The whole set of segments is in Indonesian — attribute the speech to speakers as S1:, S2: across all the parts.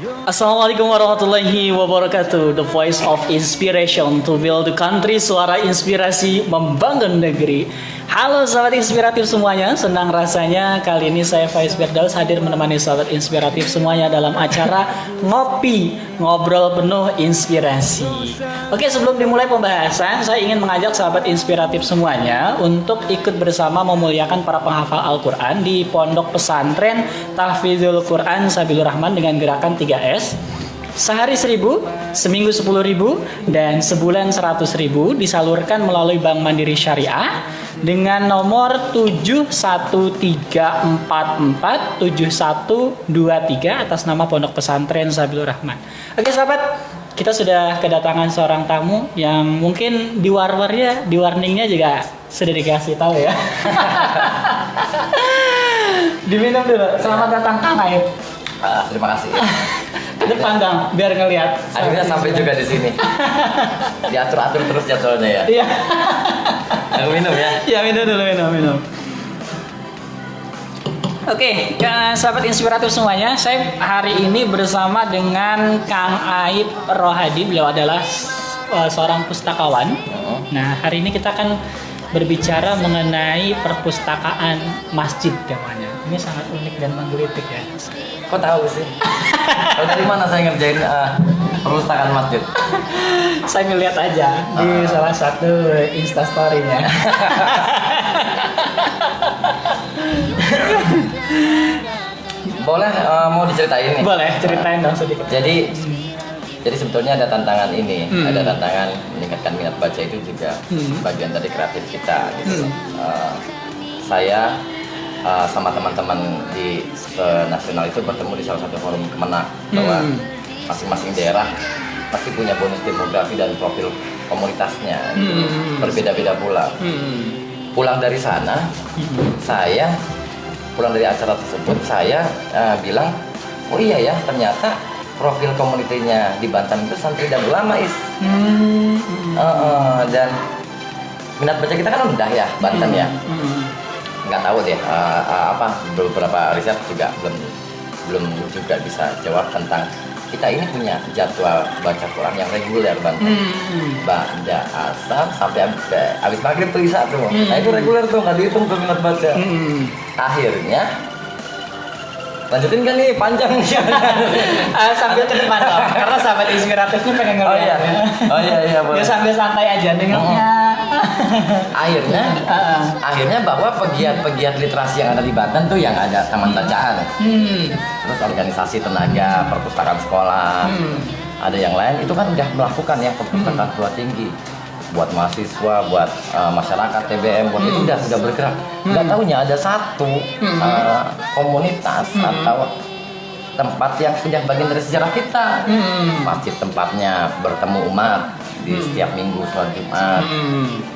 S1: Assalamualaikum warahmatullahi wabarakatuh. The voice of inspiration to build the country. Suara inspirasi membangun negeri. Halo sahabat inspiratif semuanya. Senang rasanya kali ini saya Faiz Firdaus hadir menemani sahabat inspiratif semuanya dalam acara Ngopi, Ngobrol Penuh Inspirasi. Oke, sebelum dimulai pembahasan, saya ingin mengajak sahabat inspiratif semuanya untuk ikut bersama memuliakan para penghafal Al-Quran di Pondok Pesantren Tahfidzul Quran Sabilur Rahman dengan gerakan 3S. Sehari 1.000, seminggu 10.000, dan sebulan 100.000 disalurkan melalui Bank Mandiri Syariah dengan nomor 713447123 atas nama Pondok Pesantren Sabilur Rahman. Oke sahabat, kita sudah kedatangan seorang tamu yang mungkin di warningnya juga sudah dikasih tahu ya. Diminum dulu. Selamat datang Kang Aib.
S2: Terima kasih.
S1: Depan Kang, biar ngelihat.
S2: Akhirnya sampai juga di sini. Diatur-atur terus jadwalnya ya.
S1: Iya.
S2: Yang minum ya.
S1: Ya minum dulu, minum. Oke, sahabat inspiratif semuanya, saya hari ini bersama dengan Kang Aib Rohadi. Beliau adalah seorang pustakawan. Nah, hari ini kita akan berbicara mengenai perpustakaan masjid namanya. Ini sangat unik dan menggelitik ya.
S2: Kok tahu sih? Tahu dari mana saya ngerjain perpustakaan masjid?
S1: Saya ngeliat aja di salah satu instastory-nya.
S2: Boleh mau diceritain nih?
S1: Boleh, ceritain dong sedikit.
S2: Jadi sebetulnya ada tantangan ini, ada tantangan meningkatkan minat baca itu juga bagian dari kreatif kita. Gitu. Saya sama teman-teman di nasional itu bertemu di salah satu forum Kemenak bahwa masing-masing daerah pasti punya bonus demografi dan profil komunitasnya, gitu. Berbeda-beda pula. Pulang dari sana, saya pulang dari acara tersebut, saya bilang, oh iya ya, ternyata profil komunitinya di Banten itu santri dan ulama dan minat baca kita kan rendah ya Banten ya. Nggak tahu deh beberapa riset juga belum juga bisa jawab tentang kita ini punya jadwal baca Quran yang reguler Banten. Ba'da asar sampai habis maghrib tuh Isya tuh. Nah itu reguler tuh, nggak dihitung tuh minat baca. Akhirnya lanjutin kan nih panjang nih.
S1: Sambil ke depan dong, karena sahabat inspiratifnya pengen ngeliat.
S2: Oh iya boleh.
S1: Ya sambil santai aja dengarnya.
S2: Akhirnya bahwa pegiat-pegiat literasi yang ada di Banten tuh yang ada taman bacaan, terus organisasi tenaga perpustakaan sekolah, ada yang lain itu kan udah melakukan ya perpustakaan tua tinggi buat mahasiswa, buat masyarakat TBM, buat itu udah bergerak. Nggak taunya ada satu komunitas atau tempat yang sudah bagian dari sejarah kita. Masjid tempatnya bertemu umat di setiap minggu sholat Jumat,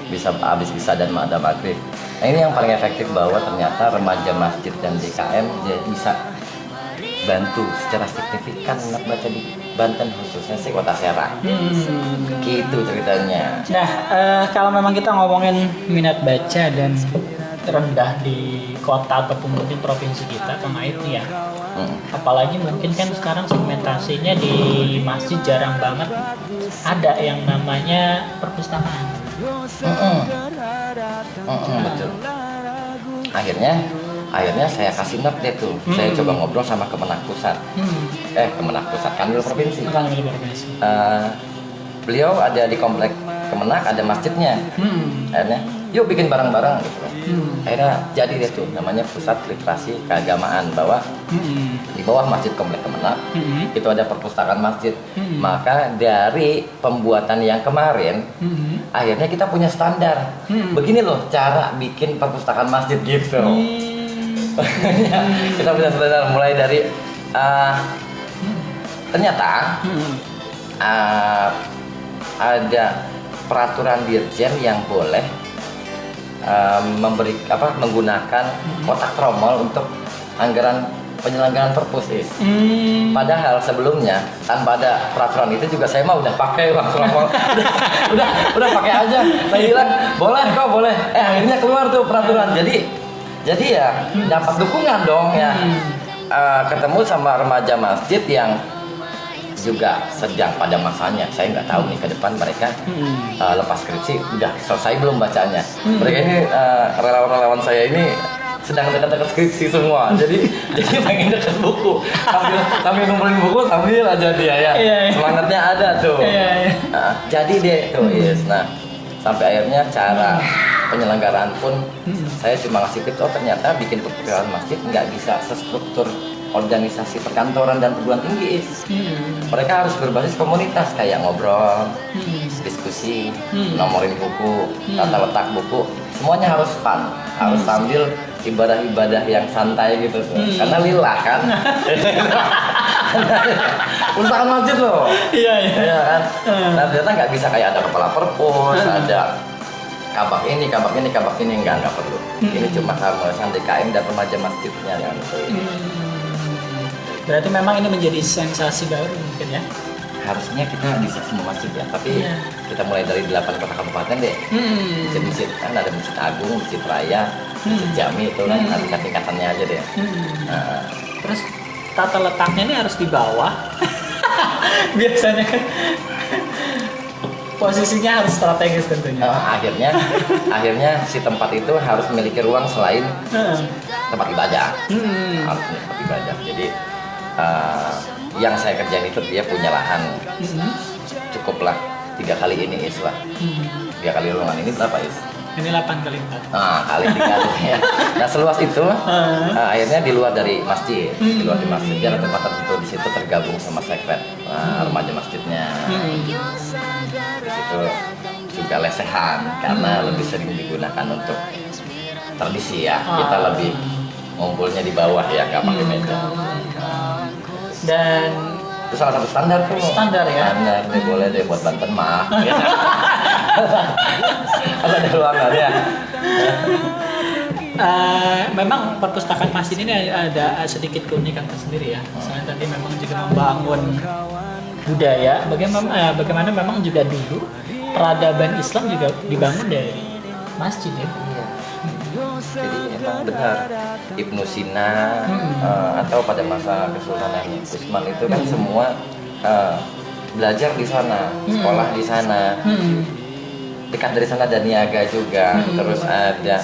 S2: bisa habis bisa dan ada maghrib. Nah ini yang paling efektif bahwa ternyata remaja masjid dan DKM jadi bisa bantu secara signifikan minat baca di Banten khususnya si Kota Serang. Gitu ceritanya.
S1: Nah, kalau memang kita ngomongin minat baca dan rendah di kota ataupun mungkin provinsi kita, Kang Aib nih ya. Apalagi mungkin kan sekarang segmentasinya di masjid jarang banget ada yang namanya perpustakaan.
S2: Betul. Akhirnya saya kasih note deh tuh. Saya coba ngobrol sama Kemenak Pusat. Kemenak Pusat Kanwil Provinsi. Beliau ada di komplek Kemenak, ada masjidnya. Akhirnya yuk bikin bareng-bareng gitu. Akhirnya jadi deh tuh namanya Pusat Literasi Keagamaan, bahwa di bawah masjid komplek Kemenak itu ada perpustakaan masjid. Maka dari pembuatan yang kemarin akhirnya kita punya standar. Begini loh cara bikin perpustakaan masjid gitu. Kita punya standar mulai dari ternyata ada peraturan dirjen yang boleh menggunakan kotak tromol untuk anggaran penyelenggaraan perpus. Padahal sebelumnya tanpa ada peraturan itu juga saya mah udah pakai uang tromol. udah pakai aja. Saya bilang boleh. Akhirnya keluar tuh peraturan. Jadi ya dapat dukungan dong ya. Ketemu sama remaja masjid yang juga sedang pada masanya. Saya nggak tahu nih ke depan mereka lepas skripsi udah selesai belum bacanya. Mereka ini relawan-relawan saya ini sedang dekat-dekat skripsi semua. Jadi pengen dekat buku sambil ngumpulin buku sambil aja dia ya. Semangatnya ada tuh. Jadi deh tuh Nah, sampai akhirnya cara penyelenggaraan pun saya cuma ngasih tips, ternyata bikin pertukaran masjid nggak bisa sestruktur organisasi perkantoran dan perguruan tinggi. Mereka harus berbasis komunitas, kayak ngobrol, diskusi, nomorin buku, tata letak buku, semuanya harus fun, harus sambil ibadah-ibadah yang santai gitu tuh. Karena lillah kan. Urusan masjid loh. Iya kan. Nah, ternyata nggak bisa kayak ada kepala perpus, ada kabak ini, nggak perlu. Ini cuma harmonisan DKM dan remaja masjidnya yang itu.
S1: Berarti memang ini menjadi sensasi baru mungkin ya?
S2: Harusnya kita bisa semua masjid ya, tapi kita mulai dari 8 kota kabupaten deh. Masjid-masjid kan ada Masjid Agung, Masjid Raya, Masjid Jami itu kan tingkat-tingkatannya aja deh.
S1: Terus tata letaknya ini harus di bawah. Biasanya kan posisinya harus strategis tentunya.
S2: Akhirnya si tempat itu harus memiliki ruang selain tempat ibadah. Harus tempat ibadah. Jadi yang saya kerjain itu dia punya lahan cukuplah 3 kali ini lah. 3 kali ruangan ini berapa
S1: Ini 8 kali 4.
S2: Kali 3 ya. Nah, seluas itu akhirnya di luar dari masjid. Di luar di masjid ada tempat tertentu, di situ tergabung sama sekret remaja masjidnya. Di situ juga lesehan karena lebih sering digunakan untuk tradisi ya. Kita lebih ngumpulnya di bawah ya, nggak pakai meja.
S1: Dan
S2: itu salah satu standar tuh.
S1: Standar ya.
S2: Standar deh, boleh deh buat Banten mah. Ada ruangan ya.
S1: Memang perpustakaan masjid ini ada sedikit keunikan tersendiri ya. Selain tadi memang juga membangun budaya, bagaimana memang juga dulu peradaban Islam juga dibangun dari masjid ya.
S2: Jadi emang benar Ibnu Sina atau pada masa Kesultanan Utsman itu kan semua belajar di sana, sekolah di sana. Dekat dari sana ada niaga juga, terus ada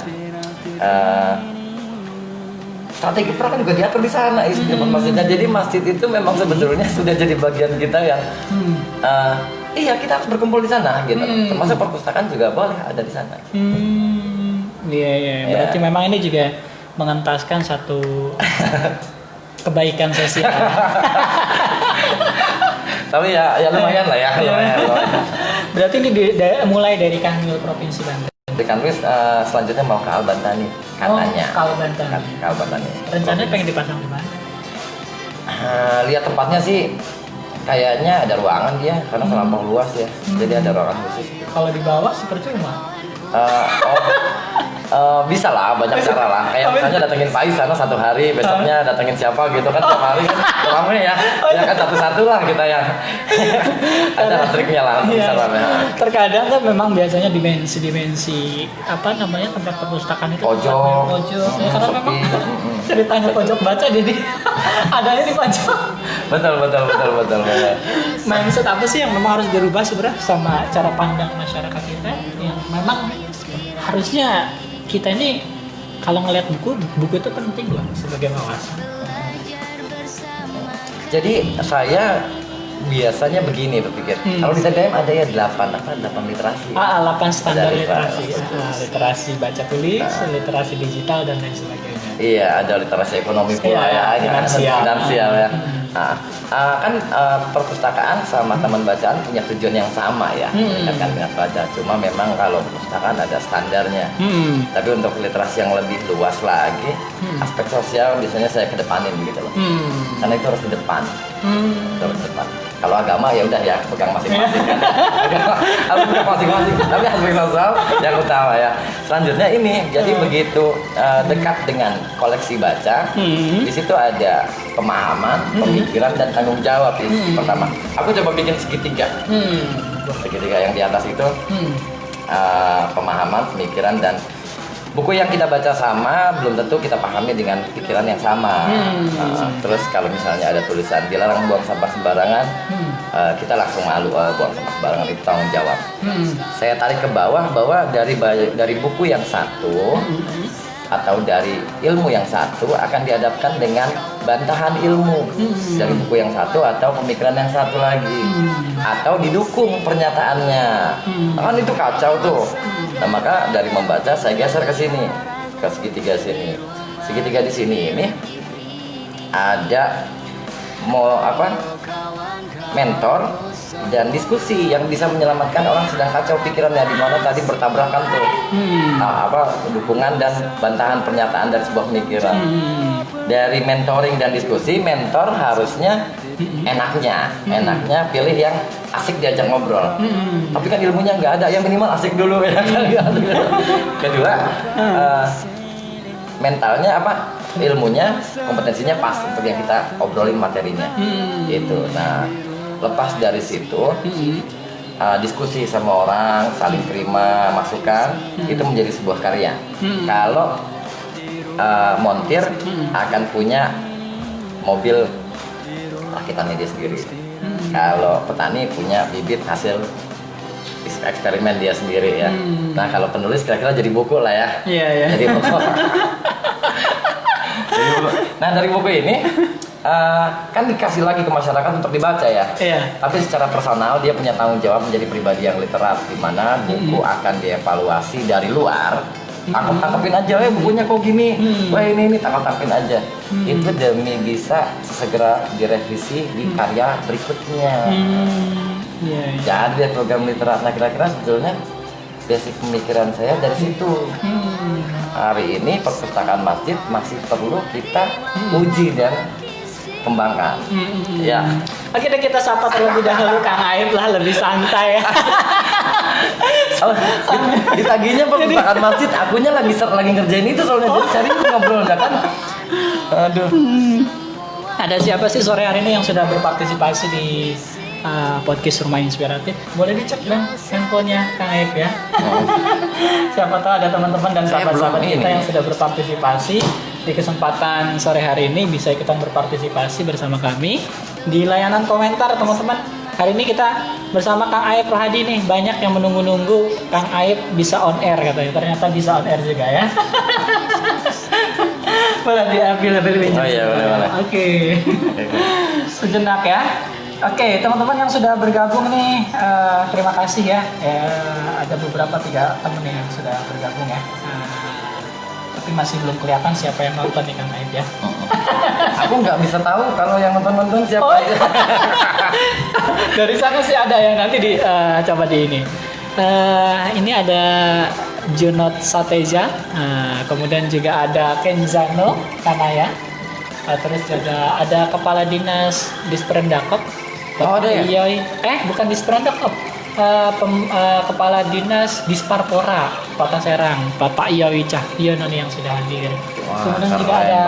S2: strategi perang kan juga diatur di sana maksudnya. Jadi masjid itu memang sebetulnya sudah jadi bagian kita yang iya kita harus berkumpul di sana gitu. Termasuk perpustakaan juga boleh ada di sana.
S1: Iya. Berarti memang ini juga mengentaskan satu kebaikan sosial.
S2: Tapi ya lumayan lah ya.
S1: Berarti ini mulai dari Kanwil Provinsi Banten.
S2: Di Kanwil selanjutnya mau ke Albantani katanya. Albantani.
S1: Rencananya pengen dipasang di mana?
S2: Lihat tempatnya sih kayaknya ada ruangan dia karena terlampau luas ya. Jadi ada ruangan khusus.
S1: Kalau di bawah sih percuma.
S2: Bisa lah, banyak cara lah. Kayak misalnya datengin Faiz sana 1 hari, besoknya datengin siapa gitu kan tiap hari kan rame ya. Ya kan satu-satu lah kita ya. Ada triknya lah, bisa lah.
S1: Terkadang kan memang biasanya dimensi apa namanya tempat perpustakaan itu
S2: pojok.
S1: Ya, karena memang ceritanya pojok baca jadi adanya di pojok.
S2: Betul.
S1: Mindset apa sih yang memang harus dirubah sebenarnya sama cara pandang masyarakat kita yang memang harusnya kita ini kalau ngelihat buku itu penting loh sebagai wawasan.
S2: Jadi saya biasanya begini berpikir. Kalau di TBM ada ya 8 literasi.
S1: 8 standar literasi. Literasi baca tulis, literasi digital dan lain sebagainya.
S2: Iya, ada literasi ekonomi pula ya, finansial ya. Kan perpustakaan sama taman bacaan punya tujuan yang sama ya, meningkatkan minat baca. Cuma memang kalau perpustakaan ada standarnya. Tapi untuk literasi yang lebih luas lagi, aspek sosial biasanya saya kedepanin gitu loh. Karena itu harus di depan. Harus di depan. Kalau agama ya udah ya pegang masing-masing kan. Harus pegang masing-masing. Tapi aspek sosial yang utama ya. Selanjutnya ini jadi begitu dekat dengan koleksi baca. Di situ ada pemahaman, pemikiran dan tanggung jawab. Pertama, aku coba bikin segitiga. Segitiga yang di atas itu pemahaman, pemikiran dan buku yang kita baca sama, belum tentu kita pahami dengan pikiran yang sama. Terus kalau misalnya ada tulisan dilarang buang sampah sembarangan, kita langsung malu, buang sampah sembarangan itu tanggung jawab. Saya tarik ke bawah bahwa dari buku yang satu atau dari ilmu yang satu akan dihadapkan dengan bantahan ilmu dari buku yang satu atau pemikiran yang satu lagi, atau didukung pernyataannya. Kan itu kacau tuh. Nah, maka dari membaca saya geser ke sini, ke segitiga sini. Segitiga di sini ini ada mentor dan diskusi yang bisa menyelamatkan orang sedang kacau pikirannya, di mana tadi bertabrakan tuh dukungan dan bantahan pernyataan dari sebuah pemikiran. Dari mentoring dan diskusi, mentor harusnya enaknya pilih yang asik diajak ngobrol. Tapi kan ilmunya nggak ada, yang minimal asik dulu ya kan. Kedua, mentalnya ilmunya, kompetensinya pas untuk yang kita obrolin materinya. Itu. Nah, lepas dari situ, diskusi sama orang, saling terima masukan, itu menjadi sebuah karya. Kalau montir akan punya mobil rakitannya dia sendiri. Kalau petani punya bibit hasil eksperimen dia sendiri ya. Nah, kalau penulis kira-kira jadi buku lah ya.
S1: Iya.
S2: Jadi buku. Nah, dari buku ini kan dikasih lagi ke masyarakat untuk dibaca ya.
S1: Iya.
S2: Tapi secara personal dia punya tanggung jawab menjadi pribadi yang literat, di mana buku akan dievaluasi dari luar. Tangkap-tangkapin aja, bukunya kok gini, wah ini tangkap-tangkapin aja. Itu demi bisa segera direvisi di karya berikutnya. Jadi program literat. Nah, kira-kira sebetulnya basic pemikiran saya dari situ. Hari ini perpustakaan masjid masih perlu kita uji dan kembangkan. Ya.
S1: Oke, kita sapa terlebih dahulu Kang Aib lah, lebih santai.
S2: Ditagihnya perpustakaan masjid, akunya lagi ngerjain itu soalnya jadi cari ngobrol kan. Aduh.
S1: Ada siapa sih sore hari ini yang sudah berpartisipasi di podcast Rumah Inspiratif? Boleh dicek dong handphonenya Kang Aib ya. Siapa tahu ada teman-teman dan sahabat-sahabat kita yang sudah berpartisipasi di kesempatan sore hari ini, bisa ikutan berpartisipasi bersama kami di layanan komentar teman-teman. Hari ini kita bersama Kang Aib Rohadi nih. Banyak yang menunggu-nunggu Kang Aib bisa on air katanya. Ternyata bisa on air juga ya. Boleh diambil lebih.
S2: Oh iya, boleh.
S1: Oke. Sejenak ya. Oke, teman-teman yang sudah bergabung nih, terima kasih ya. Ada beberapa 3 teman yang sudah bergabung ya. Tapi masih belum kelihatan siapa yang nonton nih Kang Aib ya.
S2: Aku nggak bisa tahu kalau yang nonton siapa.
S1: Dari sana sih ada yang nanti coba di ini. Ini ada Junot Sateja, kemudian juga ada Kenzano Kanaya, terus juga ada Kepala Dinas Disprendakop.
S2: Ada ya?
S1: Iyoy. Bukan Disprendakop. Kepala Dinas Disparpora Kota Serang, Bapak Iyoy Cahyono yang sudah hadir. Kemudian juga ada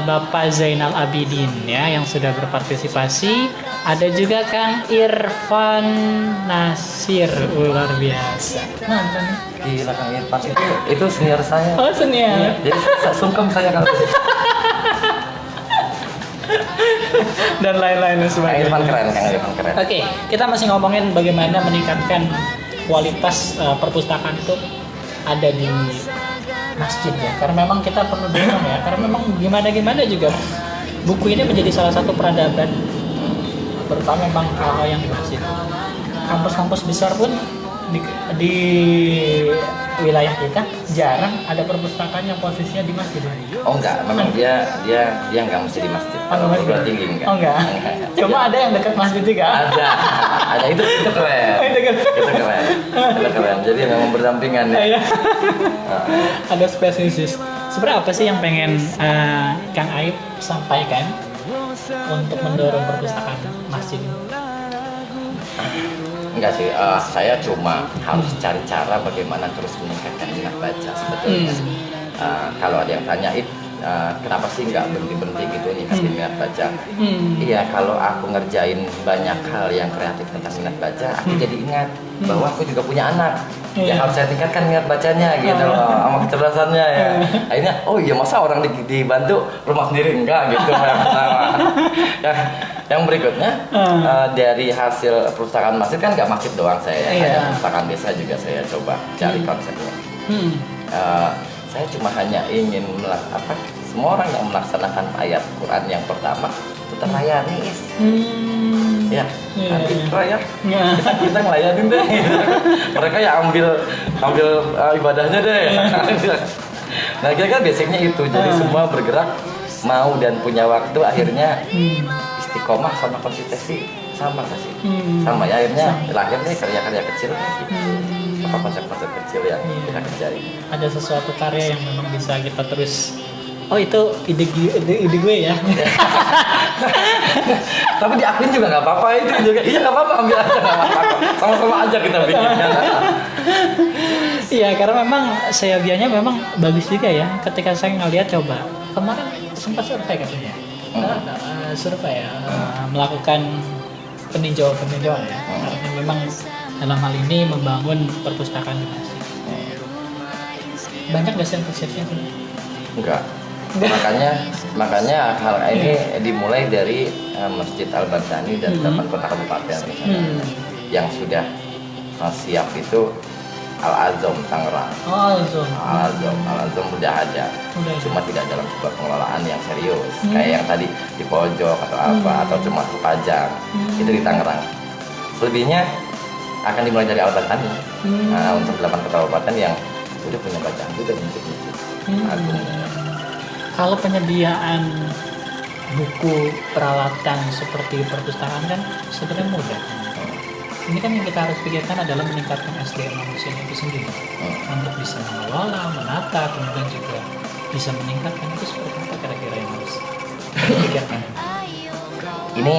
S1: Bapak Zainal Abidin ya yang sudah berpartisipasi. Ada juga Kang Irfan Nasir, luar biasa. Mantan.
S2: Gila, Kang Irfan itu senior saya.
S1: Oh, senior.
S2: Jadi sungkem saya kalau
S1: dan lain-lain sebagainya.
S2: Kang Irfan keren.
S1: Oke, kita masih ngomongin bagaimana meningkatkan kualitas perpustakaan itu ada di masjid ya. Karena memang kita perlu dorong ya. Karena memang gimana juga buku ini menjadi salah satu peradaban, terutama memang hal-hal yang di masjid. Kampus-kampus besar pun di wilayah kita jarang ada perpustakaan yang posisinya di masjid.
S2: Oh enggak, memang dia enggak mesti di masjid. Kalau perguruan tinggi enggak.
S1: Oh enggak. Cuma ada yang dekat masjid juga.
S2: Ada itu keren. Itu keren. Jadi memang berdampingan ya.
S1: Ada spesies. Sebenarnya apa sih yang pengen Kang Aib sampaikan untuk mendorong perpustakaan masjid?
S2: Enggak sih, saya cuma harus cari cara bagaimana terus meningkatkan minat baca sebetulnya. Kalau ada yang tanya, kenapa sih nggak berhenti gitu ningkatin minat baca. Iya, kalau aku ngerjain banyak hal yang kreatif tentang minat baca, aku jadi ingat bahwa aku juga punya anak yang harus saya tingkatkan minat bacanya gitu loh, sama kecerdasannya ya. Akhirnya, oh iya masa orang dibantu rumah sendiri enggak gitu. Yang pertama. Yang berikutnya dari hasil perpustakaan masjid kan nggak masjid doang saya, ada perpustakaan desa juga saya coba cari konsepnya. Saya cuma hanya ingin semua orang yang melaksanakan ayat Quran yang pertama itu terlayani ya nanti kita ngelayanin deh mereka ya ambil ibadahnya deh. Nah kira-kira basicnya itu, jadi semua bergerak mau dan punya waktu, akhirnya istiqomah sama konsistensi sama nggak sih? Sama ya, akhirnya lahir deh karya-karya kecil gitu. Konsep-konsep kecil yang kita kerjain.
S1: Ada sesuatu karya yang memang bisa kita terus, oh itu ide gue ya.
S2: Tapi diakuin juga nggak apa-apa, itu juga iya nggak apa-apa, ambil aja nggak apa-apa, sama-sama aja kita bikin.
S1: Iya, karena memang seyogianya memang bagus juga ya. Ketika saya ngeliat coba kemarin sempat survei katanya, survei ya, melakukan peninjauan ya. Karena memang dalam hal ini membangun perpustakaan di masjid. Banyak nggak sih antusiasnya?
S2: Enggak. Makanya hal ini dimulai dari Masjid Al-Barzani dan 8 kota kabupaten misalnya. Yang sudah siap itu Al-Azom Tangerang. Al-Azom udah ada. Cuma tidak dalam sebuah pengelolaan yang serius. Kayak yang tadi di pojok atau apa, atau cuma Pajang. Itu di Tangerang. Selebihnya akan dimulai dari Al-Barzani. Untuk 8 kota kabupaten yang udah punya bacaan juga di masjid-masjid agung.
S1: Kalau penyediaan buku peralatan seperti perpustakaan kan sebenarnya mudah. Ini kan yang kita harus pikirkan adalah meningkatkan SDM manusia itu sendiri untuk bisa mengelola, menata, kemudian juga bisa meningkatkan. Itu seperti apa kira-kira yang harus dipikirkan?
S2: Ini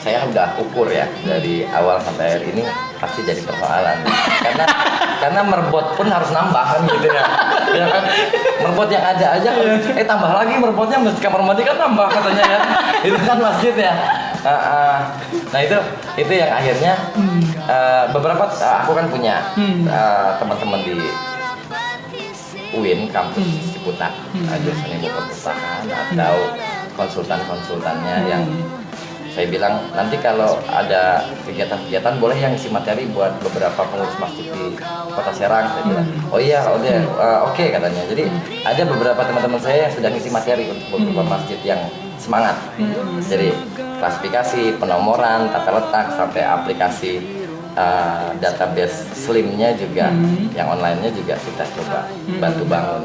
S2: saya udah ukur ya dari awal sampai akhir ini pasti jadi persoalan karena merbot pun harus nambah kan gitu ya. Ya kan, merbot yang ada aja tambah lagi merbotnya, mesti kamar mandi kan tambah katanya ya. Itu kan masjid ya. Nah itu yang akhirnya beberapa aku kan punya teman-teman di UIN kampus Ciputat, jurusan ilmu perpustakaan atau konsultannya yang saya bilang nanti kalau ada kegiatan-kegiatan boleh yang isi materi buat beberapa pengurus masjid di Kota Serang. Saya bilang oh iya oke katanya. Jadi ada beberapa teman-teman saya yang sudah ngisi materi untuk beberapa masjid yang semangat. Jadi klasifikasi, penomoran, tata letak sampai aplikasi database slimnya juga, yang online-nya juga kita coba bantu bangun.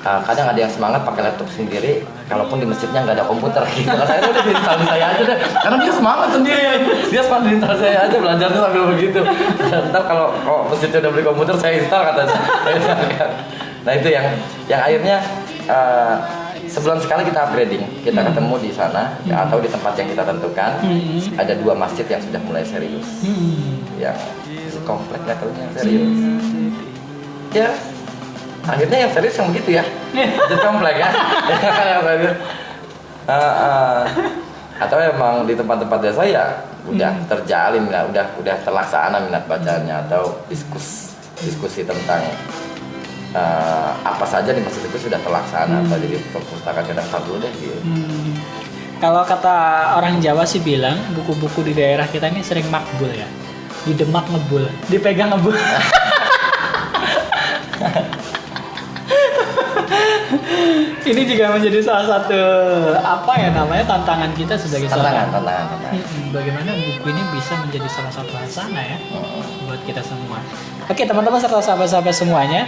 S2: Kadang ada yang semangat pakai laptop sendiri, kalaupun di masjidnya nggak ada komputer gitu. Saya udah diinstal saya aja deh, karena dia semangat sendiri, dia semangat diinstal saya aja, belajarnya sambil begitu. Ntar kalau masjidnya udah beli komputer saya install katanya. Nah itu yang akhirnya sebulan sekali kita upgrading, kita ketemu di sana atau di tempat yang kita tentukan. Ada 2 masjid yang sudah mulai serius, yang komplek levelnya serius. Ya. Akhirnya yang serius yang begitu ya, jadi komplek ya. Yang serius. Atau emang di tempat-tempat desa ya udah terjalin lah, udah terlaksana minat bacanya, atau diskusi tentang apa saja di masjid itu sudah terlaksana. Atau jadi perpustakaan kita dulu deh gitu.
S1: Kalau kata orang Jawa sih bilang buku-buku di daerah kita ini sering makbul ya, didemak ngebul, dipegang ngebul. Ini juga menjadi salah satu tantangan kita sebagai seorang.
S2: Tantangan.
S1: Bagaimana buku ini bisa menjadi salah satu hasanah ya buat kita semua. Oke teman-teman serta sahabat-sahabat semuanya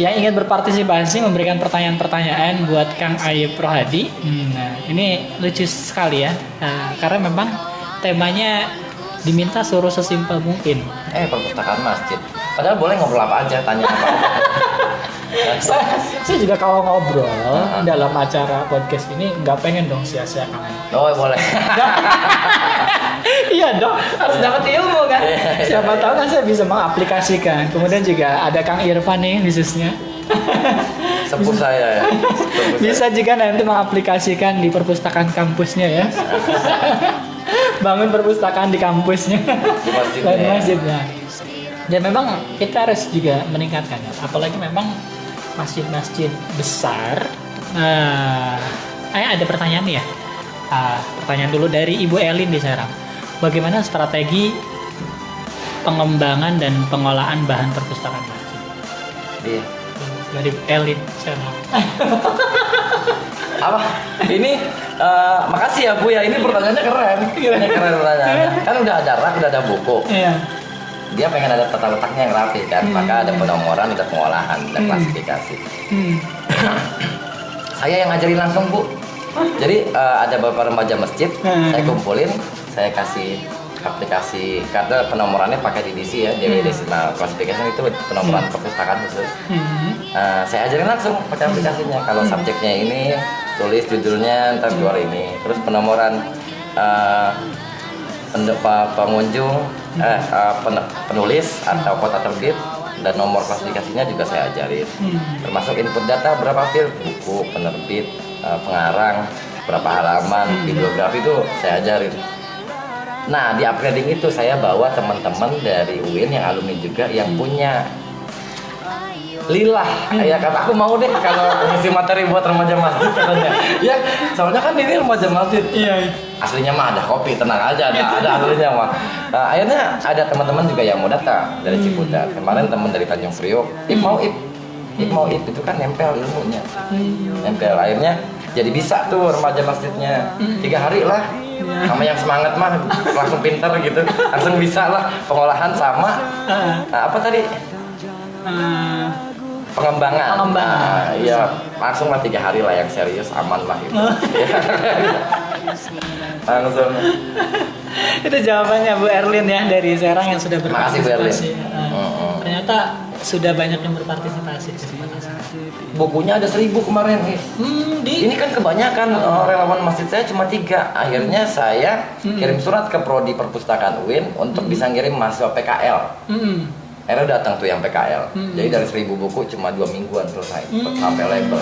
S1: yang ingin berpartisipasi memberikan pertanyaan-pertanyaan buat Kang Ayub Rohadi. Nah ini lucu sekali ya, karena memang temanya diminta suruh sesimpel mungkin.
S2: Perpustakaan masjid. Padahal boleh ngobrol apa aja, tanya apa aja.
S1: Saya juga kalau ngobrol dalam acara podcast ini nggak pengen dong sia-sia Kang Ayub.
S2: Oh boleh.
S1: Iya dong, harus dapat ilmu kan. Siapa tahu kan saya bisa mengaplikasikan. Kemudian juga ada Kang Irfan nih khususnya.
S2: sepuh saya ya. Sepuh
S1: Bisa juga nanti mengaplikasikan di perpustakaan kampusnya ya. Bangun perpustakaan di kampusnya.
S2: Di masjidnya.
S1: Dan masjidnya. Dan memang kita harus juga meningkatkan ya. Apalagi memang masjid-masjid besar. Ada pertanyaan nih ya. Pertanyaan dulu dari Ibu Elin di Serang. Bagaimana strategi pengembangan dan pengolahan bahan perpustakaan masjid?
S2: Iya.
S1: Dari Elin Serang.
S2: Apa? Ini makasih ya Bu ya. Ini pertanyaannya keren. Ini keren pertanyaannya. Kan udah ada rak, udah ada buku.
S1: Iya.
S2: Dia pengen ada tata letaknya yang rapi kan. Maka ada penomoran, ada pengolahan, ada klasifikasi. Saya yang ngajarin langsung Bu. Jadi ada beberapa remaja masjid, saya kumpulin, saya kasih aplikasi karena penomorannya pakai DDC ya, Dewi Decimal Classification itu penomoran perpustakaan khusus. Saya ajarin langsung pakai aplikasinya. Kalau subjeknya ini, tulis judulnya, ntar keluar ini. Terus penomoran pengunjung, penulis atau kota terbit dan nomor klasifikasinya juga saya ajarin. Termasuk input data berapa fil, buku, penerbit, pengarang, berapa halaman, bibliografi itu saya ajarin. Nah di upgrading itu saya bawa teman-teman dari UIN yang alumni juga yang punya lilah, ya kata aku mau deh kalau ngisi materi buat remaja masjid katanya. Ya soalnya kan ini remaja masjid.
S1: Iya.
S2: Aslinya mah ada kopi, tenang aja, ada aslinya mah. Nah, akhirnya ada teman-teman juga yang mau datang dari Ciputat. Kemarin teman dari Tanjung Priok, mau itu kan nempel ilmunya, nempel. Akhirnya jadi bisa tuh remaja masjidnya 3 hari lah. Sama yang semangat mah langsung pinter gitu, langsung bisa lah pengolahan sama. Nah, apa tadi? Pengembangan. Iya, langsung lah 3 hari lah yang serius, aman lah gitu. Langsung.
S1: Itu jawabannya Bu Erlin ya dari Serang yang sudah
S2: Makasih, Bu Erlin.
S1: berpartisipasi. Ternyata sudah banyak yang berpartisipasi.
S2: Bukunya ada 1000 kemarin nih. Ini kan kebanyakan relawan masjid saya cuma 3. Akhirnya saya kirim surat ke Prodi Perpustakaan UIN untuk bisa ngirim mahasiswa PKL. Akhirnya datang tuh yang PKL. Jadi dari 1000 buku cuma 2 mingguan selesai sampai label.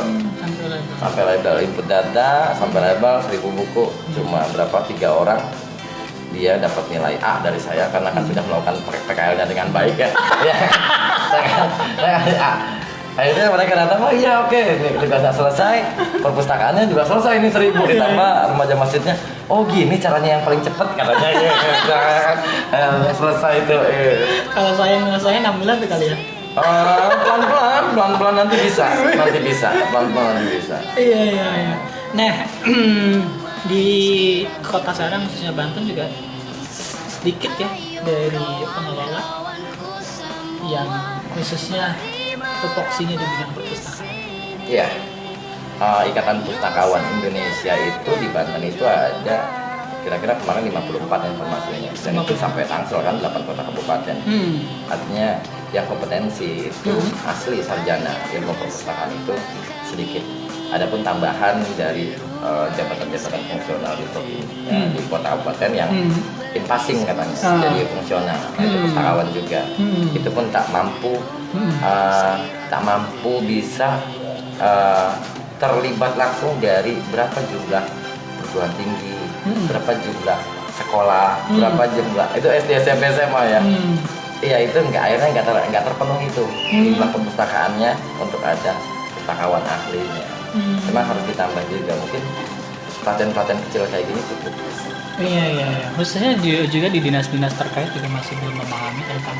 S2: Sampai label input data, sampai label 1000 buku cuma berapa 3 orang dia dapat nilai A dari saya karena kan sudah melakukan PKL-nya dengan baik ya. saya A. Akhirnya mereka datang, oh iya oke, ini tugasnya selesai, perpustakaannya juga selesai, ini 1000 ditambah remaja masjidnya. Oh gini caranya yang paling cepat katanya, selesai itu.
S1: Kalau saya nyelesain 6 bulan tuh kali ya.
S2: Pelan-pelan nanti bisa, pelan-pelan nanti bisa.
S1: Iya. Nah, di Kota Serang khususnya Banten juga sedikit ya dari pengelola yang khususnya tupoksinya di bidang perpustakaan.
S2: Iya. Ikatan Pustakawan Indonesia itu di Banten itu ada kira-kira kemarin 54 informasinya. Dan itu sampai Tangsel kan 8 kota kabupaten. Artinya yang kompetensi itu asli sarjana ilmu perpustakaan itu sedikit. Adapun tambahan dari jabatan-jabatan fungsional di di kota kabupaten yang in passing katanya jadi fungsional, itu pustakawan juga. Itu pun tak mampu bisa terlibat langsung dari berapa jumlah perguruan tinggi, berapa jumlah sekolah, berapa jumlah itu SD SMP SMA ya. Iya itu akhirnya nggak terpenuhi itu jumlah perpustakaannya untuk ada pustakawan ahlinya. Memang harus ditambah juga mungkin pelatihan-pelatihan kecil kayak gini cukup.
S1: Iya. Khususnya juga di dinas-dinas terkait juga masih belum memahami tentang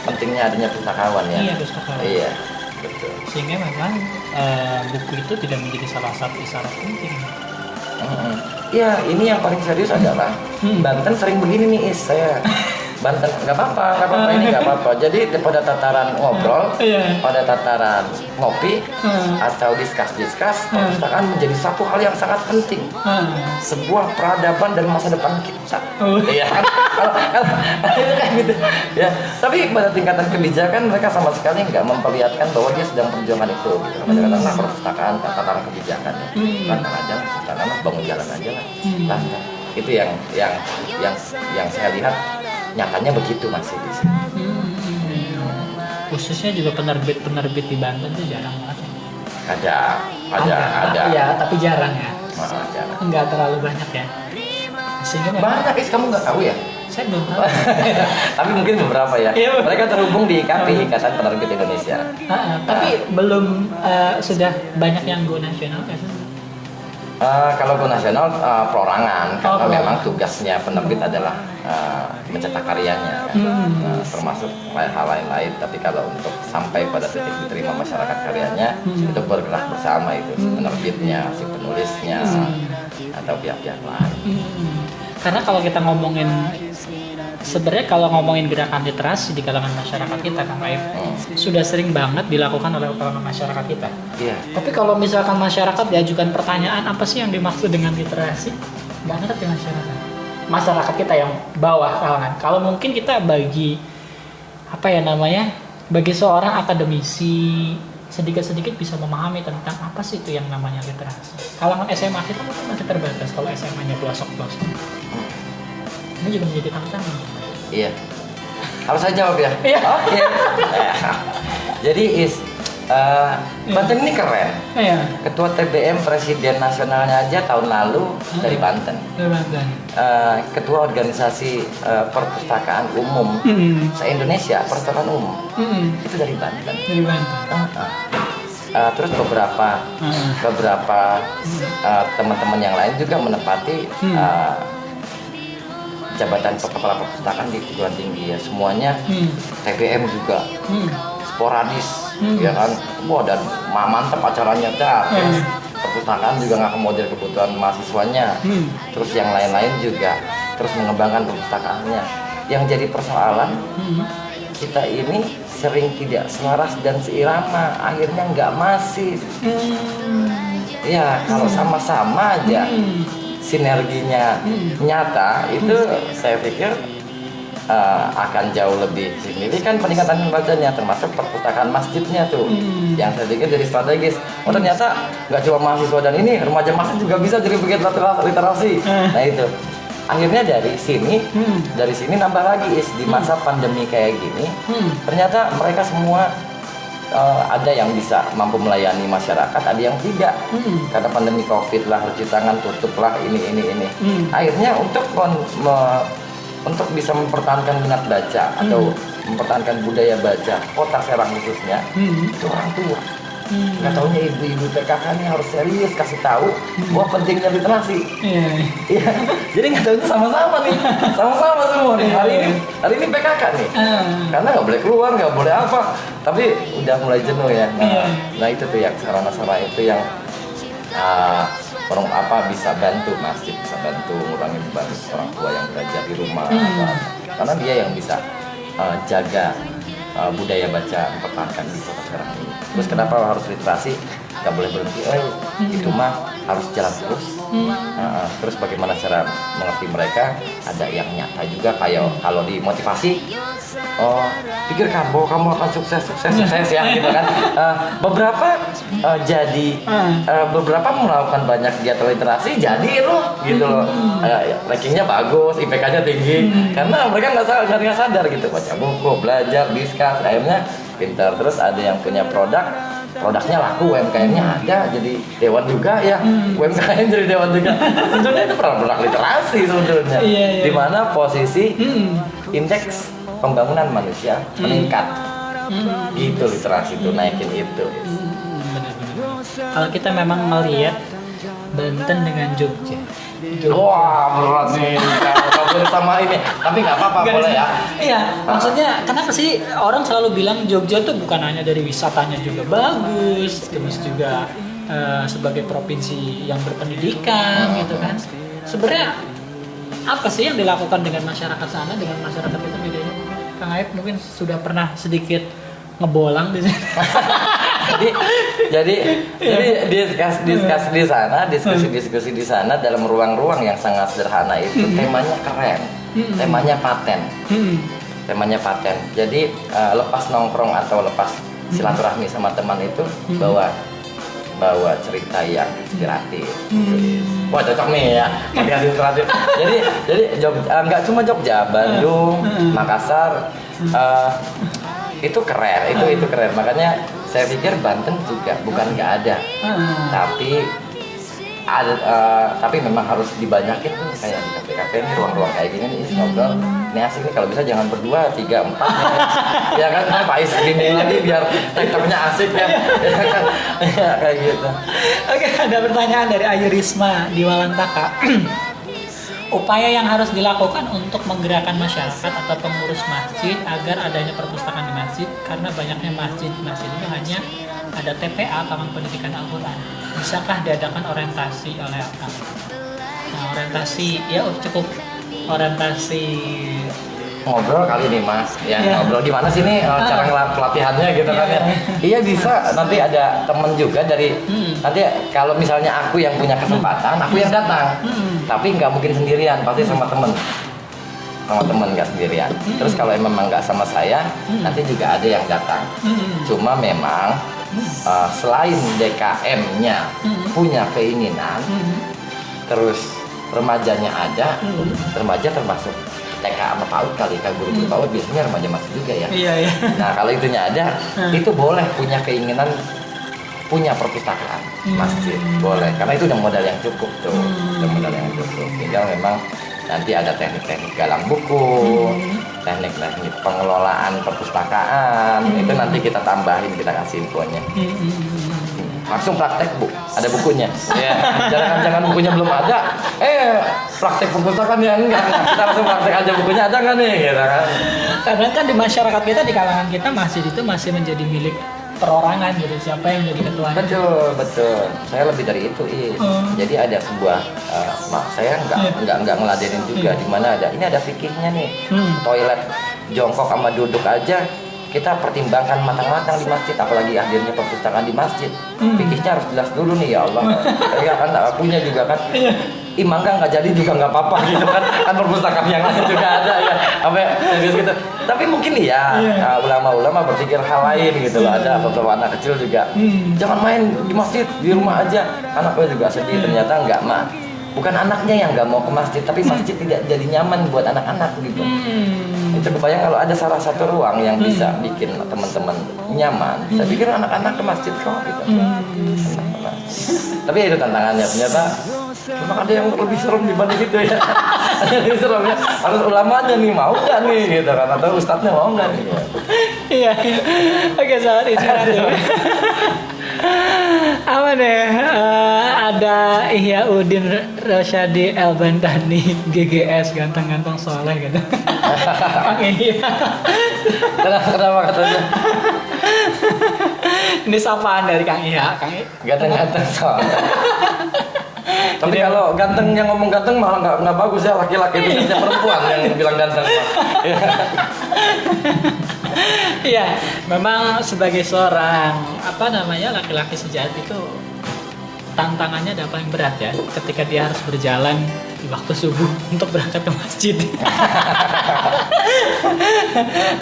S2: pentingnya adanya pustakawan ya.
S1: Iya, pustakawan.
S2: Iya, betul.
S1: Sehingga memang buku itu tidak menjadi salah satu isyarat penting.
S2: Iya, ini yang paling serius adalah Banten sering begini nih saya. Banten nggak apa-apa ini nggak apa-apa. Jadi pada tataran ngobrol, pada tataran ngopi atau diskus, perpustakaan menjadi satu hal yang sangat penting. Sebuah peradaban dan masa depan kita. Iya kan? Kalau kayak gitu. Ya, tapi pada tingkatan kebijakan mereka sama sekali nggak memperlihatkan bahwa dia sedang perjuangan itu. Kadang-kadang perpustakaan tataran kebijakan. Lantar aja lah, perpustakaan bangun jalan aja lah. Lantar. Itu yang saya lihat. Nyatanya begitu masih di sini.
S1: Khususnya juga penerbit di Banten itu jarang banget.
S2: ada.
S1: Ya, tapi jarang ya.
S2: Jarang.
S1: Enggak terlalu banyak ya. Sehingga memang
S2: Banyak, kamu nggak tahu ya?
S1: saya belum tahu.
S2: Tapi mungkin beberapa ya.
S1: Iya.
S2: Mereka terhubung di IKAPI, Ikatan Penerbit Indonesia.
S1: Tapi belum sudah banyak yang go nasional kan?
S2: Kalau go nasional perorangan, karena
S1: perorangan.
S2: memang tugasnya penerbit adalah mencetak karyanya, kan? Termasuk hal lain-lain. Tapi kalau untuk sampai pada titik diterima masyarakat karyanya, itu bergerak bersama itu penerbitnya, si penulisnya, atau pihak-pihak lain.
S1: Karena kalau kita ngomongin sebenarnya kalau ngomongin gerakan literasi di kalangan masyarakat kita, Kang Aib, sudah sering banget dilakukan oleh kalangan masyarakat kita.
S2: Iya.
S1: Tapi kalau misalkan masyarakat diajukan pertanyaan apa sih yang dimaksud dengan literasi, nggak ngerti masyarakat kita yang bawah kalangan. Kalau mungkin kita bagi bagi seorang akademisi sedikit-sedikit bisa memahami tentang apa sih itu yang namanya literasi. Kalangan SMA kita mungkin masih terbatas kalau SMA-nya pelosok-pelosok. Ini juga menjadi tantangan.
S2: Iya. Harus saya jawab ya?
S1: Iya.
S2: Oke. Jadi Banten ini keren.
S1: Iya.
S2: Ketua TBM Presiden Nasionalnya aja tahun lalu dari Banten. Ketua organisasi perpustakaan umum se-Indonesia, perpustakaan umum, itu dari Banten. Terus beberapa teman-teman yang lain juga menempati jabatan kepala perpustakaan di perguruan tinggi ya. Semuanya TBM juga sporadis, ya kan. Wah, dan mantep acaranya dah. Perpustakaan juga ngakomodir kebutuhan mahasiswanya. Terus yang lain-lain juga terus mengembangkan perpustakaannya. Yang jadi persoalan, kita ini sering tidak selaras dan seirama, akhirnya nggak masif. Ya, kalau sama-sama aja sinerginya nyata, itu saya pikir akan jauh lebih signifikan peningkatan pembacanya, termasuk perpustakaan masjidnya tuh, yang saya pikir jadi strategis. Oh, ternyata nggak cuma mahasiswa dan ini, remaja masjid juga bisa jadi bagian literasi. Nah itu, akhirnya dari sini nambah lagi di masa pandemi kayak gini, ternyata mereka semua ada yang bisa mampu melayani masyarakat, ada yang tidak, karena pandemi COVID lah, cuci tangan, tutup lah, ini. Akhirnya untuk bisa mempertahankan minat baca atau mempertahankan budaya baca kota Serang khususnya, itu orang tua. Nggak taunya ibu-ibu PKK ini harus serius kasih tahu bahwa pentingnya literasi. Iya. Jadi nggak tahunya sama-sama semua nih. Hari ini PKK nih. Karena nggak boleh keluar, nggak boleh apa. Tapi udah mulai jenuh ya. Nah itu tuh yang sarana-sarana itu yang bisa bantu masjid, bisa bantu mengurangi beban orang tua yang belajar di rumah, karena dia yang bisa jaga budaya baca, mempertahankan di kota Serang ini. Terus kenapa harus literasi? Gak boleh berhenti, itu mah harus jalan terus. Terus bagaimana cara mengerti mereka? Ada yang nyata juga, kayak kalau dimotivasi, pikirkan bahwa kamu akan sukses ya, gitu kan. Beberapa beberapa melakukan banyak kegiatan literasi, jadi loh, gitu loh. Rankingnya bagus, IPK-nya tinggi, karena mereka nggak sadar gitu, baca buku, belajar, diskus, akhirnya pintar. Terus ada yang punya produknya laku, UMKM-nya ada, jadi dewan juga ya. UMKM jadi dewan juga. Sebetulnya itu produk literasi sebetulnya. Di mana posisi indeks pembangunan manusia meningkat. Gitu literasi itu, naikin itu.
S1: Kalau kita memang melihat Banten dengan Jogja.
S2: Wah, berat nih kalau sama ini. Tapi nggak apa-apa, boleh ya.
S1: Iya, maksudnya kenapa sih orang selalu bilang Jogja tuh bukan hanya dari wisatanya juga bagus, terus juga sebagai provinsi yang berpendidikan gitu kan. Sebenarnya apa sih yang dilakukan dengan masyarakat sana dengan masyarakat itu bedanya? Kang Aib mungkin sudah pernah sedikit ngebolang di sini.
S2: jadi diskusi di sana dalam ruang-ruang yang sangat sederhana itu, temanya keren, temanya paten. Jadi lepas nongkrong atau lepas silaturahmi sama teman itu, bawa cerita yang inspiratif. Wah, cocok nih ya, kasih inspiratif. Jadi nggak cuma Jogja, Bandung, Makassar, itu keren, itu keren. Makanya Saya pikir Banten juga bukan nggak ada, tapi ada, tapi memang harus dibanyakin tuh kayak di kafe-kafe ini, ruang-ruang kayak gini nih ngobrol. Ini asik nih, kalau bisa jangan berdua, 3, 4 ya kan, Pak Is gini lagi biar tektonya asik ya, ya kan, ya, kayak gitu.
S1: Oke, ada pertanyaan dari Ayu Risma di Walantaka. Upaya yang harus dilakukan untuk menggerakkan masyarakat atau pengurus masjid agar adanya perpustakaan di masjid, karena banyaknya masjid itu hanya ada TPA, Taman Pendidikan Al-Quran. Bisakah diadakan orientasi oleh apa? Nah, orientasi ya cukup orientasi
S2: Ngobrol kali nih Mas, ya
S1: Iya.
S2: ngobrol di mana sih nih cara pelatihannya gitu kan ya. Iya bisa, nanti ada temen juga dari nanti kalau misalnya aku yang punya kesempatan, aku yang datang, tapi nggak mungkin sendirian, pasti sama temen nggak sendirian. Terus kalau memang nggak sama saya, nanti juga ada yang datang. Cuma memang selain DKM-nya punya keinginan, terus remajanya ada, remaja termasuk TK sama PAUD kali, guru-guru PAUD biasanya remaja masih juga ya.
S1: Iya.
S2: Nah kalau itunya ada, itu boleh punya keinginan punya perpustakaan masjid, boleh, karena itu udah modal yang cukup tuh, udah modal yang cukup. Tinggal memang nanti ada teknik-teknik galang buku, teknik-teknik pengelolaan perpustakaan, itu nanti kita tambahin, kita kasih infonya. Langsung praktek Bu, ada bukunya. Ya, jangan bukunya belum ada, praktek perpustakaan ya enggak. Kita langsung praktek aja bukunya ada nggak nih, gitu kan?
S1: Karena kan di masyarakat kita, di kalangan kita, masjid itu masih menjadi milik perorangan gitu. Siapa yang jadi ketuanya?
S2: Betul. Saya lebih dari itu, Jadi ada sebuah, saya nggak ngeladenin juga, di mana ada, ini ada fikihnya nih, toilet jongkok sama duduk aja kita pertimbangkan matang-matang di masjid, apalagi hadirnya perpustakaan di masjid. Fikihnya harus jelas dulu nih, ya Allah. Ya kan, akunya juga kan. Imam nggak jadi juga nggak apa-apa gitu kan, perpustakaan yang lain juga ada ya, serius gitu. Tapi mungkin ya, ulama-ulama berpikir hal lain gitu loh. Ada beberapa anak kecil juga, jangan main di masjid, di rumah aja. Anaknya juga sedih, ternyata nggak mah. Bukan anaknya yang nggak mau ke masjid, tapi masjid tidak jadi nyaman buat anak-anak gitu. Itu kebayang kalau ada salah satu ruang yang bisa bikin teman-teman nyaman, saya pikir anak-anak ke masjid kok gitu. Tapi itu tantangannya, ternyata memang ada yang lebih serem dibanding itu ya. Ada yang lebih serem ya, harus ulamanya nih, mau nggak nih gitu kan, atau ustadznya mau nggak nih.
S1: Iya. Oke, sahabat inspiratif. Apa deh? Ada Ihyaudin Rosyadi El Bantani GGS, ganteng-ganteng soleh gitu. Oke, iya.
S2: Kenapa katanya?
S1: Ini sapaan dari Kang Iha.
S2: Ganteng-ganteng soalnya. Tapi kalau ganteng yang ngomong ganteng malah nggak bagus ya, laki-laki itu biasanya perempuan yang bilang ganteng.
S1: Iya, memang sebagai seorang laki-laki sejati itu tantangannya ada paling berat ya, ketika dia harus berjalan di waktu subuh untuk berangkat ke masjid.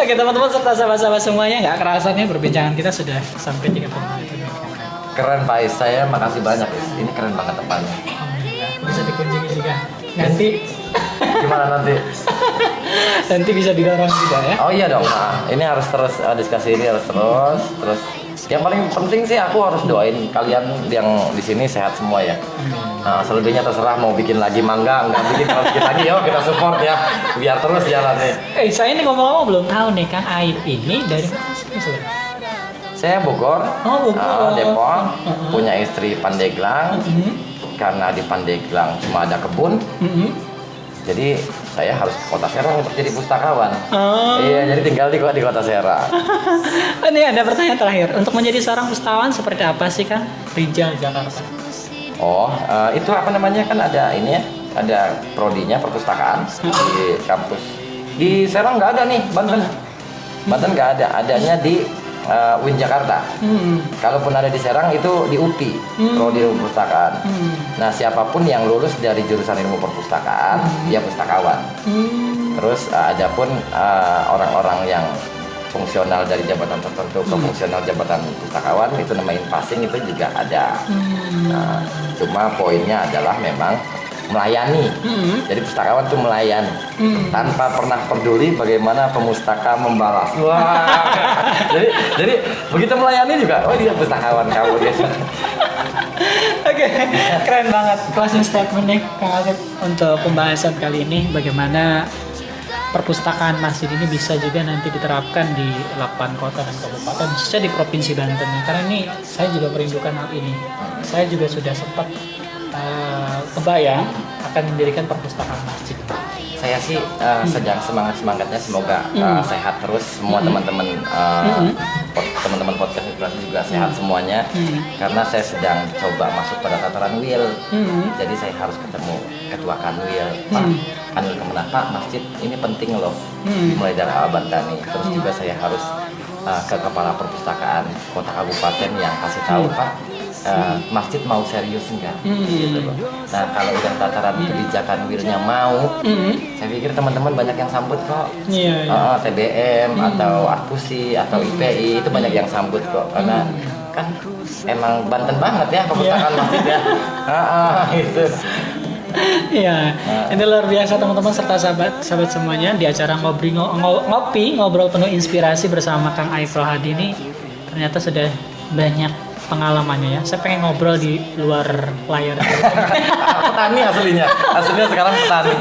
S1: Oke teman-teman serta sahabat-sahabat semuanya, nggak kerasa nih perbincangan kita sudah sampai 30 menit.
S2: Keren Pak Is, saya makasih banyak Is. Ini keren banget tempatnya.
S1: Alhamdulillah, bisa dikunjungi juga. Nanti
S2: gimana nanti?
S1: Nanti bisa didorong juga ya.
S2: Oh iya dong, ini harus terus diskusi ini harus terus. Yang paling penting sih aku harus doain kalian yang di sini sehat semua ya. Nah, selebihnya terserah mau bikin lagi mangga, nggak bikin, kalau bikin lagi yuk kita support ya, biar terus jalan nih.
S1: Saya ini ngomong-ngomong belum tahu nih Kang Aib ini dari mana sih sebenarnya?
S2: Saya Bogor,
S1: Bogor.
S2: Depok, punya istri Pandeglang. Karena di Pandeglang cuma ada kebun, jadi saya harus ke Kota Serang untuk jadi pustakawan. Iya, jadi tinggal di Kota Serang.
S1: Ini ada pertanyaan terakhir. Untuk menjadi seorang pustakawan seperti apa sih Kang? Rijal, Jakarta.
S2: Itu apa namanya, kan ada ini ya, ada prodinya perpustakaan di kampus. Di Serang nggak ada nih, Banten nggak ada, adanya di UIN Jakarta. Kalaupun ada di Serang itu di UPI, prodi perpustakaan. Nah, siapapun yang lulus dari jurusan ilmu perpustakaan, dia pustakawan. Terus ada pun orang-orang yang fungsional dari jabatan tertentu ke fungsional jabatan pustakawan, itu namanya passing, itu juga ada. Cuma poinnya adalah memang melayani. Jadi pustakawan tuh melayani tanpa pernah peduli bagaimana pemustaka membalas. Wah. jadi begitu melayani juga, oh dia pustakawan kamu dia.
S1: Oke, keren banget closing statement nih Kang Asep untuk pembahasan kali ini, bagaimana perpustakaan masjid ini bisa juga nanti diterapkan di 8 kota dan kabupaten, khususnya di Provinsi Banten. Karena ini saya juga merindukan hal ini. Saya juga sudah sempat kebayang akan mendirikan perpustakaan masjid.
S2: Saya sih sedang semangatnya semoga sehat terus semua teman-teman teman-teman podcast Inspirasi juga sehat semuanya, karena saya sedang coba masuk pada tataran will. Jadi saya harus ketemu ketua kanwil, Pak Kanwil Kemenang, Pak masjid ini penting loh, mulai dari Al-Bantani. Terus juga saya harus ke kepala perpustakaan kota kabupaten yang kasih tahu, Pak masjid mau serius enggak? Gitu loh. Nah kalau udah tataran kebijakan willnya mau, saya pikir teman-teman banyak yang sambut kok. TBM atau Arpusi atau IPI itu banyak yang sambut kok, karena kan emang Banten banget ya perpustakaan masjid ya. Itu.
S1: Iya, ini luar biasa teman-teman serta sahabat semuanya di acara ngobrol penuh inspirasi bersama Kang Aif Rohadi ini. Ternyata sudah banyak pengalamannya ya. Saya pengen ngobrol di luar layar.
S2: Petani aslinya sekarang petani.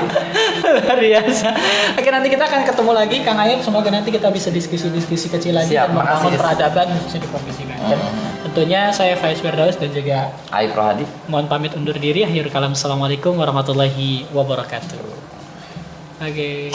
S1: Luar biasa. Oke, nanti kita akan ketemu lagi Kang Aif. Semoga nanti kita bisa diskusi kecil lagi dan membangun peradaban khususnya di Provinsi Banten. Tentunya saya Faiz Firdaus dan juga
S2: Aif Rohadi.
S1: Mohon pamit undur diri. Akhirul kalam. Assalamualaikum warahmatullahi wabarakatuh. Oke.